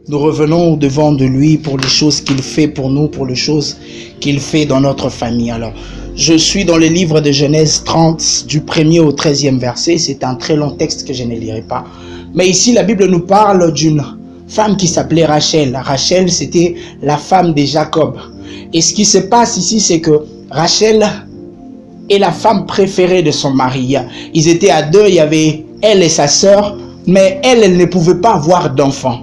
Nous revenons au-devant de lui pour les choses qu'il fait pour nous, pour les choses qu'il fait dans notre famille. Alors, je suis dans le livre de Genèse 30, du 1er au 13e verset. C'est un très long texte que je ne lirai pas. Mais ici, la Bible nous parle d'une femme qui s'appelait Rachel. Rachel, c'était la femme de Jacob. Et ce qui se passe ici, c'est que Rachel est la femme préférée de son mari. Ils étaient à deux, il y avait elle et sa sœur, mais elle ne pouvait pas avoir d'enfant.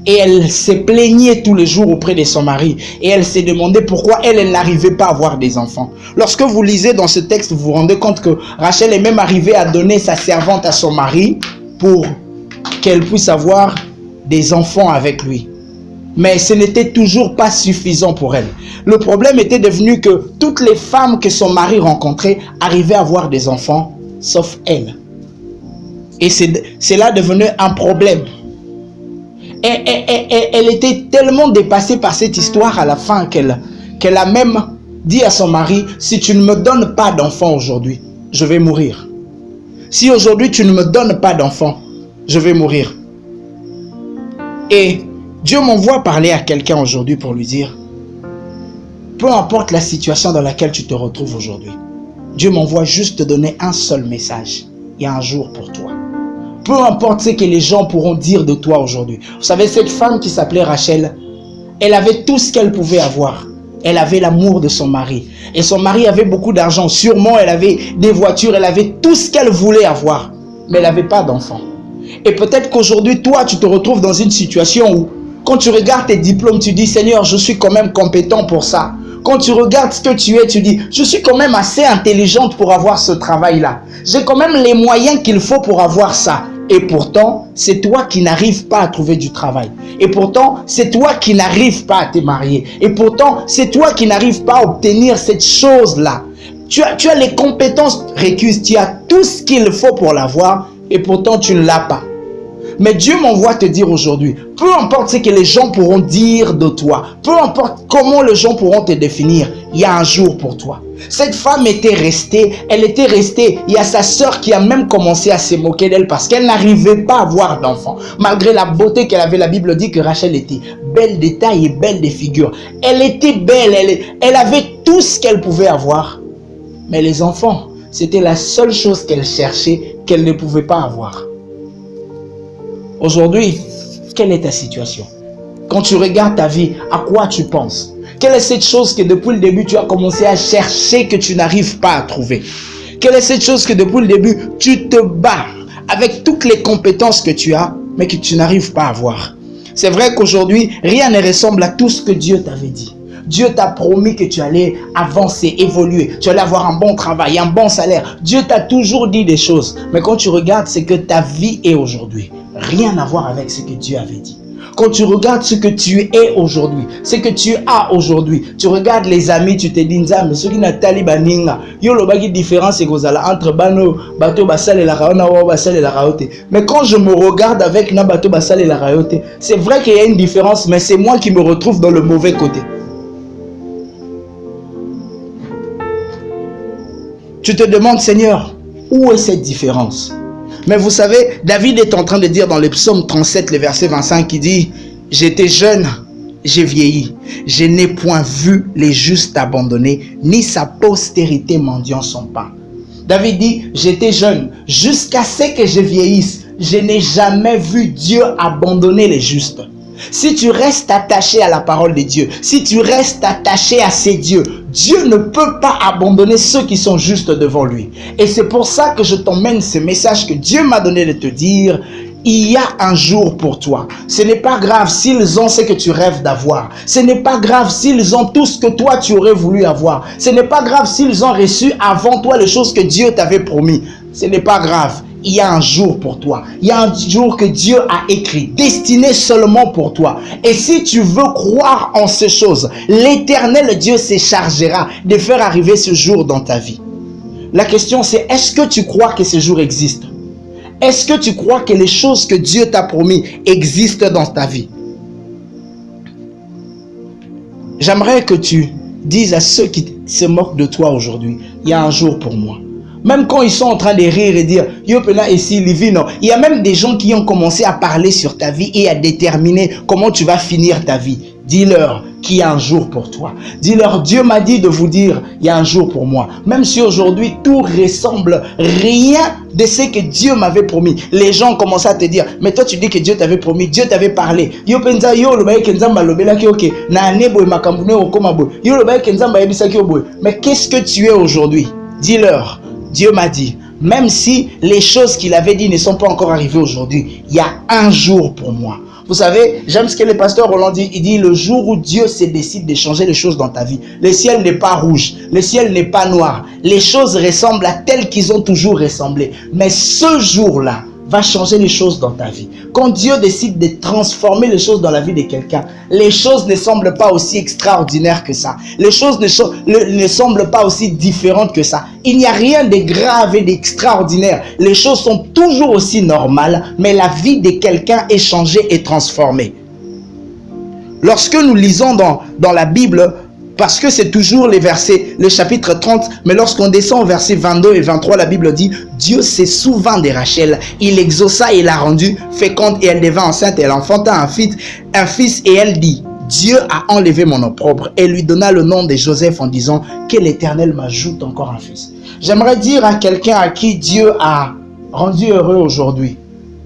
Et elle se plaignait tous les jours auprès de son mari. Et elle s'est demandé pourquoi elle n'arrivait pas à avoir des enfants. Lorsque vous lisez dans ce texte, vous vous rendez compte que Rachel est même arrivée à donner sa servante à son mari pour qu'elle puisse avoir des enfants avec lui. Mais ce n'était toujours pas suffisant pour elle. Le problème était devenu que toutes les femmes que son mari rencontrait arrivaient à avoir des enfants, sauf elle. Et c'est là devenu un problème. Elle était tellement dépassée par cette histoire à la fin qu'elle a même dit à son mari, si tu ne me donnes pas d'enfant aujourd'hui, je vais mourir. Si aujourd'hui tu ne me donnes pas d'enfant, je vais mourir. Et Dieu m'envoie parler à quelqu'un aujourd'hui pour lui dire, peu importe la situation dans laquelle tu te retrouves aujourd'hui, Dieu m'envoie juste te donner un seul message. Il y a un jour pour toi. Peu importe ce que les gens pourront dire de toi aujourd'hui. Vous savez, cette femme qui s'appelait Rachel, elle avait tout ce qu'elle pouvait avoir. Elle avait l'amour de son mari. Et son mari avait beaucoup d'argent. Sûrement, elle avait des voitures. Elle avait tout ce qu'elle voulait avoir. Mais elle n'avait pas d'enfant. Et peut-être qu'aujourd'hui, toi, tu te retrouves dans une situation où, quand tu regardes tes diplômes, tu dis, Seigneur, je suis quand même compétent pour ça. Quand tu regardes ce que tu es, tu dis, je suis quand même assez intelligente pour avoir ce travail-là. J'ai quand même les moyens qu'il faut pour avoir ça. Et pourtant, c'est toi qui n'arrives pas à trouver du travail. Et pourtant, c'est toi qui n'arrives pas à te marier. Et pourtant, c'est toi qui n'arrives pas à obtenir cette chose-là. Tu as les compétences requises, tu as tout ce qu'il faut pour l'avoir. Et pourtant, tu ne l'as pas. Mais Dieu m'envoie te dire aujourd'hui, peu importe ce que les gens pourront dire de toi, peu importe comment les gens pourront te définir, il y a un jour pour toi. Cette femme était restée, il y a sa sœur qui a même commencé à se moquer d'elle parce qu'elle n'arrivait pas à avoir d'enfant. Malgré la beauté qu'elle avait, la Bible dit que Rachel était belle de taille et belle de figure. Elle était belle, elle avait tout ce qu'elle pouvait avoir. Mais les enfants, c'était la seule chose qu'elle cherchait, qu'elle ne pouvait pas avoir. Aujourd'hui, quelle est ta situation? Quand tu regardes ta vie, à quoi tu penses? Quelle est cette chose que depuis le début, tu as commencé à chercher que tu n'arrives pas à trouver? Quelle est cette chose que depuis le début, tu te bats avec toutes les compétences que tu as, mais que tu n'arrives pas à avoir? C'est vrai qu'aujourd'hui, rien ne ressemble à tout ce que Dieu t'avait dit. Dieu t'a promis que tu allais avancer, évoluer, tu allais avoir un bon travail, un bon salaire. Dieu t'a toujours dit des choses. Mais quand tu regardes ce que ta vie est aujourd'hui, rien à voir avec ce que Dieu avait dit. Quand tu regardes ce que tu es aujourd'hui, ce que tu as aujourd'hui, tu regardes les amis, tu te dis, mais ce qui n'a talibaninga, yo lo bagi différence entre bano bateau basal et la raona ou basal et la raote. Mais quand je me regarde avec na bateau basal et la raote, c'est vrai qu'il y a une différence, mais c'est moi qui me retrouve dans le mauvais côté. Tu te demandes, Seigneur, où est cette différence? Mais vous savez, David est en train de dire dans le psaume 37, le verset 25, qui dit, « J'étais jeune, j'ai vieilli, je n'ai point vu les justes abandonnés, ni sa postérité mendiant son pain. » David dit, « J'étais jeune, jusqu'à ce que je vieillisse, je n'ai jamais vu Dieu abandonner les justes. » Si tu restes attaché à la parole de Dieu, si tu restes attaché à ces dieux, Dieu ne peut pas abandonner ceux qui sont justes devant lui. Et c'est pour ça que je t'emmène ce message que Dieu m'a donné de te dire. Il y a un jour pour toi. Ce n'est pas grave s'ils ont ce que tu rêves d'avoir. Ce n'est pas grave s'ils ont tout ce que toi tu aurais voulu avoir. Ce n'est pas grave s'ils ont reçu avant toi les choses que Dieu t'avait promis. Ce n'est pas grave. Il y a un jour pour toi. Il y a un jour que Dieu a écrit, destiné seulement pour toi. Et si tu veux croire en ces choses, l'Éternel Dieu se chargera de faire arriver ce jour dans ta vie. La question c'est, est-ce que tu crois que ce jour existe? Est-ce que tu crois que les choses que Dieu t'a promis existent dans ta vie? J'aimerais que tu dises à ceux qui se moquent de toi aujourd'hui, il y a un jour pour moi. Même quand ils sont en train de rire et dire yo pena ici livino, il y a même des gens qui ont commencé à parler sur ta vie et à déterminer comment tu vas finir ta vie. Dis-leur qu'il y a un jour pour toi. Dis-leur, Dieu m'a dit de vous dire, il y a un jour pour moi. Même si aujourd'hui tout ressemble rien de ce que Dieu m'avait promis. Les gens commencent à te dire, mais toi tu dis que Dieu t'avait promis, Dieu t'avait parlé. Yo penza yo lo baye kenzamba lo belaki oke na nebo makambune okoma bo. Yo lo baye kenzamba yebisaki obo. Mais qu'est-ce que tu es aujourd'hui? Dis-leur, Dieu m'a dit, même si les choses qu'il avait dit ne sont pas encore arrivées aujourd'hui, il y a un jour pour moi. Vous savez, j'aime ce que le pasteur Roland dit. Il dit, le jour où Dieu se décide de changer les choses dans ta vie, le ciel n'est pas rouge, le ciel n'est pas noir. Les choses ressemblent à telles qu'ils ont toujours ressemblé. Mais ce jour-là va changer les choses dans ta vie. Quand Dieu décide de transformer les choses dans la vie de quelqu'un, les choses ne semblent pas aussi extraordinaires que ça. Les choses ne semblent pas aussi différentes que ça. Il n'y a rien de grave et d'extraordinaire. Les choses sont toujours aussi normales, mais la vie de quelqu'un est changée et transformée. Lorsque nous lisons dans la Bible, parce que c'est toujours les versets, le chapitre 30, mais lorsqu'on descend au verset 22 et 23, la Bible dit, Dieu s'est souvint de Rachel, il exauça et l'a rendue féconde et elle devint enceinte et elle enfanta un fils et elle dit, Dieu a enlevé mon opprobre et lui donna le nom de Joseph en disant que l'Éternel m'ajoute encore un fils. J'aimerais dire à quelqu'un à qui Dieu a rendu heureux aujourd'hui,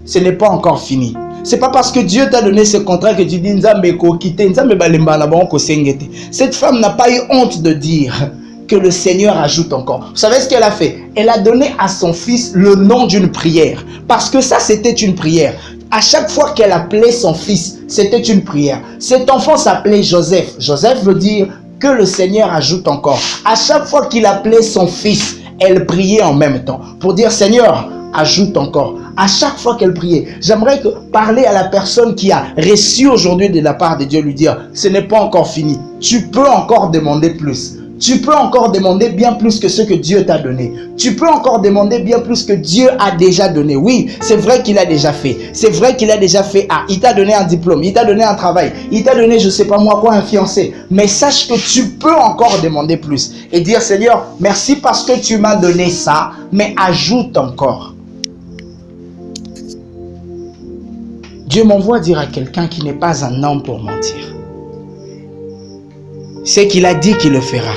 ce n'est pas encore fini. C'est pas parce que Dieu t'a donné ce contrat que tu dis Nzambe ko kite Nzambe balemba na bango ko sengete. Cette femme n'a pas eu honte de dire que le Seigneur ajoute encore. Vous savez ce qu'elle a fait? Elle a donné à son fils le nom d'une prière. Parce que ça, c'était une prière. À chaque fois qu'elle appelait son fils, c'était une prière. Cet enfant s'appelait Joseph. Joseph veut dire que le Seigneur ajoute encore. À chaque fois qu'il appelait son fils, elle priait en même temps pour dire Seigneur, ajoute encore. À chaque fois qu'elle priait, j'aimerais parler à la personne qui a reçu aujourd'hui de la part de Dieu, lui dire, ce n'est pas encore fini. Tu peux encore demander plus. Tu peux encore demander bien plus que ce que Dieu t'a donné. Tu peux encore demander bien plus que Dieu a déjà donné. Oui, c'est vrai qu'il a déjà fait. C'est vrai qu'il a déjà fait. Ah, il t'a donné un diplôme, il t'a donné un travail, il t'a donné, je ne sais pas moi quoi, un fiancé. Mais sache que tu peux encore demander plus. Et dire, Seigneur, merci parce que tu m'as donné ça, mais ajoute encore. Dieu m'envoie dire à quelqu'un qui n'est pas un homme pour mentir. Ce qu'il a dit qu'il le fera.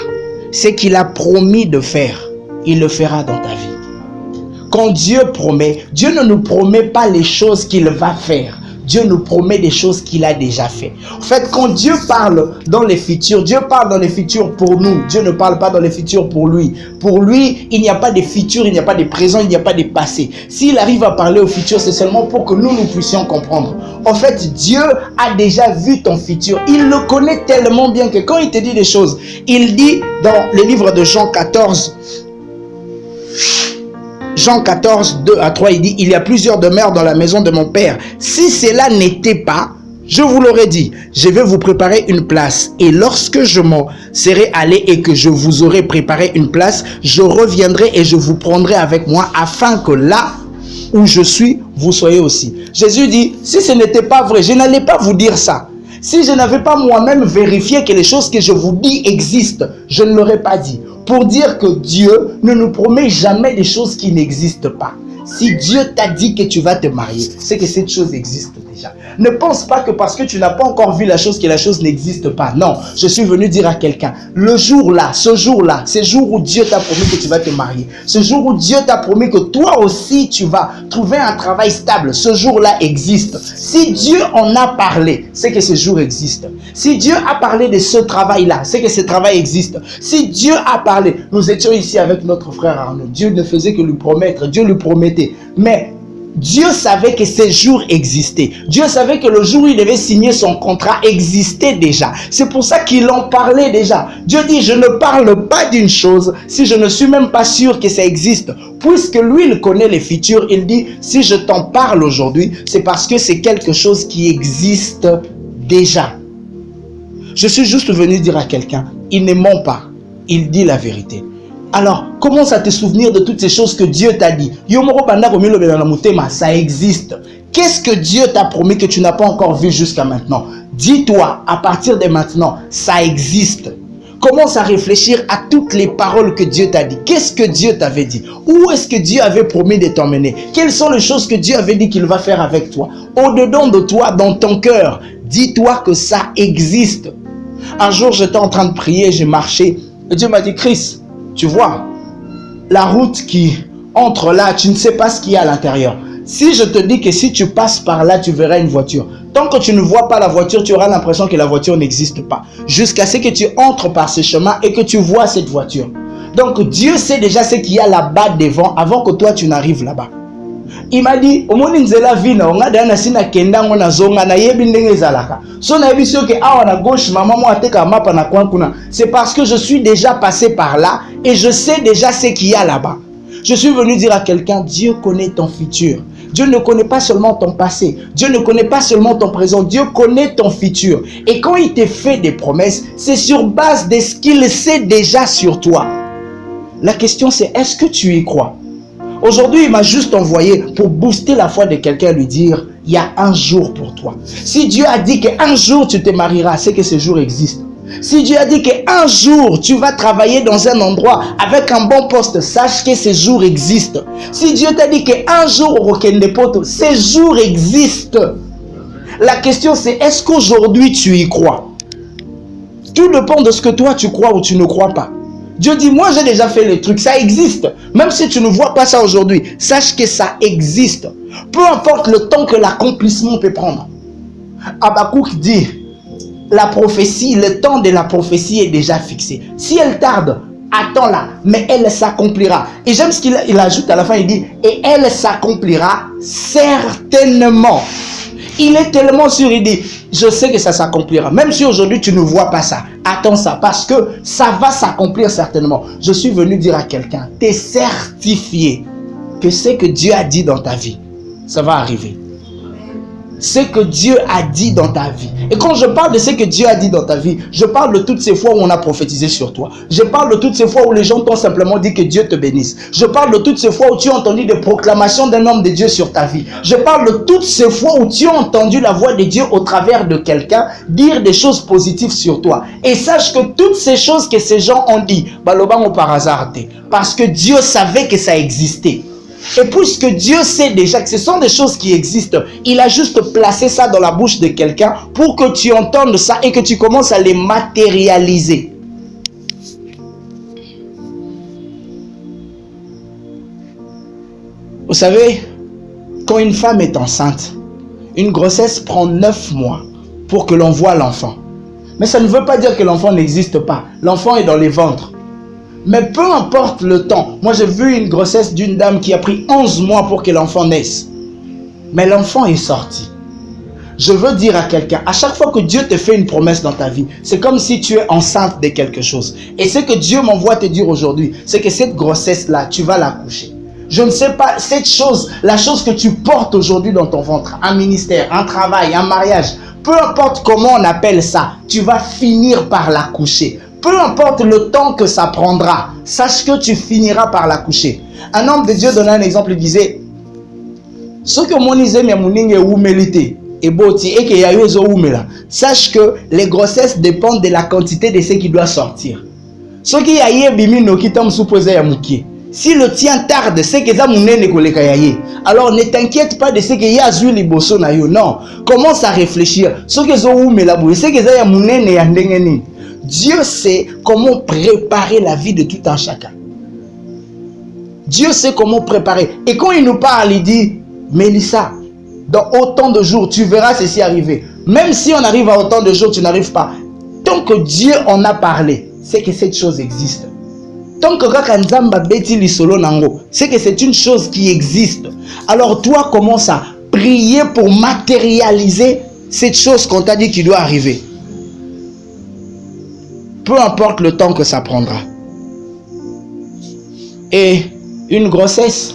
Ce qu'il a promis de faire, il le fera dans ta vie. Quand Dieu promet, Dieu ne nous promet pas les choses qu'il va faire. Dieu nous promet des choses qu'il a déjà fait. En fait, quand Dieu parle dans les futurs, Dieu parle dans les futurs pour nous. Dieu ne parle pas dans les futurs pour lui. Pour lui, il n'y a pas de futur, il n'y a pas de présent, il n'y a pas de passé. S'il arrive à parler au futur, c'est seulement pour que nous puissions comprendre. En fait, Dieu a déjà vu ton futur. Il le connaît tellement bien que quand il te dit des choses, il dit dans le livre de Jean 14, Jean 14, 2 à 3, il dit, il y a plusieurs demeures dans la maison de mon Père. Si cela n'était pas, je vous l'aurais dit, je vais vous préparer une place. Et lorsque je m'en serai allé et que je vous aurai préparé une place, je reviendrai et je vous prendrai avec moi afin que là où je suis, vous soyez aussi. Jésus dit, si ce n'était pas vrai, je n'allais pas vous dire ça. Si je n'avais pas moi-même vérifié que les choses que je vous dis existent, je ne l'aurais pas dit. Pour dire que Dieu ne nous promet jamais des choses qui n'existent pas. Si Dieu t'a dit que tu vas te marier, c'est que cette chose existe déjà. Ne pense pas que parce que tu n'as pas encore vu la chose, que la chose n'existe pas. Non, je suis venu dire à quelqu'un, le jour-là, ce jour-là, c'est le jour où Dieu t'a promis que tu vas te marier. Ce jour où Dieu t'a promis que toi aussi tu vas trouver un travail stable. Ce jour-là existe. Si Dieu en a parlé, c'est que ce jour existe. Si Dieu a parlé de ce travail-là, c'est que ce travail existe. Si Dieu a parlé, nous étions ici avec notre frère Arnaud. Dieu ne faisait que lui promettre, Dieu lui promettait. Mais Dieu savait que ces jours existaient. Dieu savait que le jour où il devait signer son contrat existait déjà. C'est pour ça qu'il en parlait déjà. Dieu dit, je ne parle pas d'une chose si je ne suis même pas sûr que ça existe. Puisque lui, il connaît les futurs, il dit, si je t'en parle aujourd'hui, c'est parce que c'est quelque chose qui existe déjà. Je suis juste venu dire à quelqu'un, il ne ment pas, il dit la vérité. Alors, commence à te souvenir de toutes ces choses que Dieu t'a dit. Ça existe. Qu'est-ce que Dieu t'a promis que tu n'as pas encore vu jusqu'à maintenant? Dis-toi, à partir de maintenant, ça existe. commence à réfléchir à toutes les paroles que Dieu t'a dit. Qu'est-ce que Dieu t'avait dit? Où est-ce que Dieu avait promis de t'emmener? Quelles sont les choses que Dieu avait dit qu'il va faire avec toi? Au-dedans de toi, dans ton cœur, dis-toi que ça existe. Un jour, j'étais en train de prier, j'ai marché. Et Dieu m'a dit, Chris, tu vois, la route qui entre là, tu ne sais pas ce qu'il y a à l'intérieur. Si je te dis que si tu passes par là, tu verras une voiture. Tant que tu ne vois pas la voiture, tu auras l'impression que la voiture n'existe pas. Jusqu'à ce que tu entres par ce chemin et que tu vois cette voiture. Donc Dieu sait déjà ce qu'il y a là-bas devant avant que toi tu n'arrives là-bas. Il m'a dit, c'est parce que je suis déjà passé par là et je sais déjà ce qu'il y a là-bas. Je suis venu dire à quelqu'un, Dieu connaît ton futur. Dieu ne connaît pas seulement ton passé. Dieu ne connaît pas seulement ton présent. Dieu connaît ton futur. Et quand il te fait des promesses, c'est sur base de ce qu'il sait déjà sur toi. La question c'est, est-ce que tu y crois? Aujourd'hui, il m'a juste envoyé pour booster la foi de quelqu'un, lui dire, il y a un jour pour toi. Si Dieu a dit qu'un jour tu te marieras, c'est que ce jour existe. Si Dieu a dit qu'un jour tu vas travailler dans un endroit avec un bon poste, sache que ce jour existe. Si Dieu t'a dit qu'un jour au Rokendepoto, ce jour existe. La question c'est, est-ce qu'aujourd'hui tu y crois? Tout dépend de ce que toi tu crois ou tu ne crois pas. Dieu dit, moi j'ai déjà fait les trucs, ça existe. Même si tu ne vois pas ça aujourd'hui, sache que ça existe. Peu importe le temps que l'accomplissement peut prendre. Habakkuk dit, la prophétie, le temps de la prophétie est déjà fixé. Si elle tarde, attends-la, mais elle s'accomplira. Et j'aime ce qu'il ajoute à la fin, il dit, et elle s'accomplira certainement. Il est tellement sûr, il dit, je sais que ça s'accomplira. Même si aujourd'hui tu ne vois pas ça, attends ça, parce que ça va s'accomplir certainement. Je suis venu dire à quelqu'un, t'es certifié que ce que Dieu a dit dans ta vie, ça va arriver. Ce que Dieu a dit dans ta vie. Et quand je parle de ce que Dieu a dit dans ta vie, je parle de toutes ces fois où on a prophétisé sur toi. Je parle de toutes ces fois où les gens t'ont simplement dit que Dieu te bénisse. Je parle de toutes ces fois où tu as entendu des proclamations d'un homme de Dieu sur ta vie. Je parle de toutes ces fois où tu as entendu la voix de Dieu au travers de quelqu'un dire des choses positives sur toi. Et sache que toutes ces choses que ces gens ont dit, balobango par hasard, parce que Dieu savait que ça existait. Et puisque Dieu sait déjà que ce sont des choses qui existent, il a juste placé ça dans la bouche de quelqu'un pour que tu entendes ça et que tu commences à les matérialiser. Vous savez, quand une femme est enceinte, une grossesse prend 9 mois pour que l'on voie l'enfant. Mais ça ne veut pas dire que l'enfant n'existe pas. L'enfant est dans les ventres. Mais peu importe le temps. Moi, j'ai vu une grossesse d'une dame qui a pris 11 mois pour que l'enfant naisse. Mais l'enfant est sorti. Je veux dire à quelqu'un, à chaque fois que Dieu te fait une promesse dans ta vie, c'est comme si tu es enceinte de quelque chose. Et ce que Dieu m'envoie te dire aujourd'hui, c'est que cette grossesse-là, tu vas l'accoucher. Je ne sais pas, cette chose, la chose que tu portes aujourd'hui dans ton ventre, un ministère, un travail, un mariage, peu importe comment on appelle ça, tu vas finir par l'accoucher. Peu importe le temps que ça prendra, sache que tu finiras par l'accoucher. Un homme de Dieu donnait un exemple, il disait, ce que mon isem ya muninge oumelite et boti et que yayozo oumela. Sache que les grossesses dépendent de la quantité de ce qui doit sortir. Ce qui yaye bimino qui tombe supposé ya mukie. Si le tien tarde, c'est que ça mounene koleka yaye. Alors ne t'inquiète pas de ce que ya zui liboso na yo. Non, commence à réfléchir. Ce que zo oumela bou, c'est que ça ya mounene ya ndengeni. Dieu sait comment préparer la vie de tout un chacun. Dieu sait comment préparer. Et quand il nous parle, il dit, Mélissa, dans autant de jours, tu verras ceci arriver. Même si on arrive à autant de jours, tu n'arrives pas. Tant que Dieu en a parlé, c'est que cette chose existe. Tant que Kakanzamba beti lisolo nango, c'est que c'est une chose qui existe. Alors toi, commence à prier pour matérialiser cette chose qu'on t'a dit qui doit arriver. Peu importe le temps que ça prendra. Et une grossesse,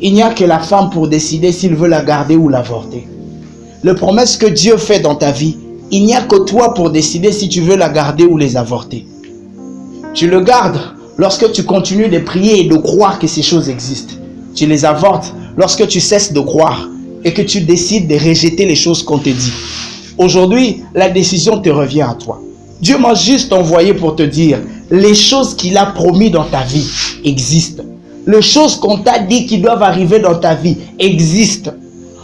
il n'y a que la femme pour décider s'il veut la garder ou l'avorter. Les promesses que Dieu fait dans ta vie, il n'y a que toi pour décider si tu veux la garder ou les avorter. Tu le gardes lorsque tu continues de prier et de croire que ces choses existent. Tu les avortes lorsque tu cesses de croire et que tu décides de rejeter les choses qu'on te dit. Aujourd'hui, la décision te revient à toi. Dieu m'a juste envoyé pour te dire, les choses qu'il a promis dans ta vie existent. Les choses qu'on t'a dit qui doivent arriver dans ta vie existent.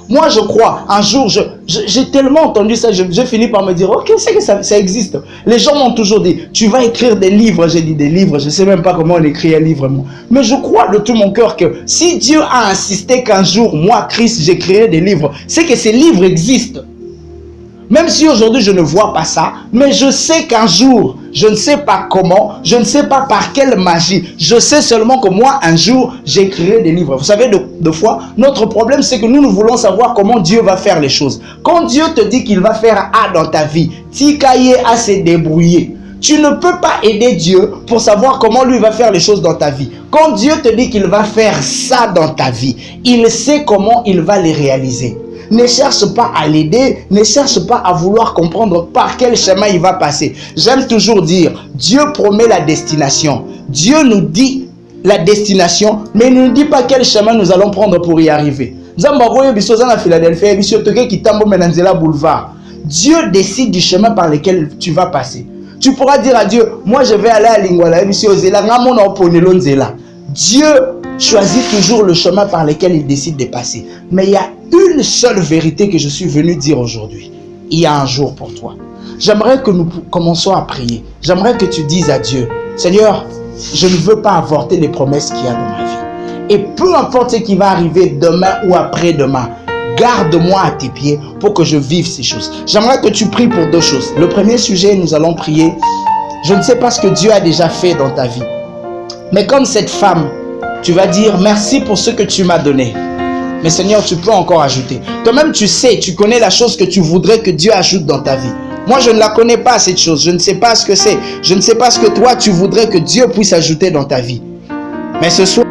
Moi, je crois, un jour, j'ai tellement entendu ça, j'ai fini par me dire, ok, c'est que ça existe. Les gens m'ont toujours dit, tu vas écrire des livres. J'ai dit des livres, je ne sais même pas comment on écrit un livre. Moi. Mais je crois de tout mon cœur que si Dieu a insisté qu'un jour, moi, Christ, j'écrirai des livres, c'est que ces livres existent. Même si aujourd'hui je ne vois pas ça, mais je sais qu'un jour, je ne sais pas comment, je ne sais pas par quelle magie, je sais seulement que moi, un jour, j'écrirai des livres. Vous savez, deux fois, notre problème, c'est que nous voulons savoir comment Dieu va faire les choses. Quand Dieu te dit qu'il va faire A dans ta vie, Tikaye à se débrouiller. Tu ne peux pas aider Dieu pour savoir comment lui va faire les choses dans ta vie. Quand Dieu te dit qu'il va faire ça dans ta vie, il sait comment il va les réaliser. Ne cherche pas à l'aider, ne cherche pas à vouloir comprendre par quel chemin il va passer. J'aime toujours dire, Dieu promet la destination. Dieu nous dit la destination, mais il ne nous dit pas quel chemin nous allons prendre pour y arriver. Dieu décide du chemin par lequel tu vas passer. Tu pourras dire à Dieu, moi je vais aller à Lingwala, Dieu choisit toujours le chemin par lequel il décide de passer. Mais il y a une seule vérité que je suis venu dire aujourd'hui. Il y a un jour pour toi. J'aimerais que nous commençons à prier. J'aimerais que tu dises à Dieu, Seigneur, je ne veux pas avorter les promesses qu'il y a dans ma vie. Et peu importe ce qui va arriver demain ou après-demain, garde-moi à tes pieds pour que je vive ces choses. J'aimerais que tu pries pour deux choses. Le premier sujet, nous allons prier. Je ne sais pas ce que Dieu a déjà fait dans ta vie. Mais comme cette femme, tu vas dire merci pour ce que tu m'as donné. Mais Seigneur, tu peux encore ajouter. Toi-même, tu sais, tu connais la chose que tu voudrais que Dieu ajoute dans ta vie. Moi, je ne la connais pas, cette chose. Je ne sais pas ce que c'est. Je ne sais pas ce que toi, tu voudrais que Dieu puisse ajouter dans ta vie. Mais ce soir,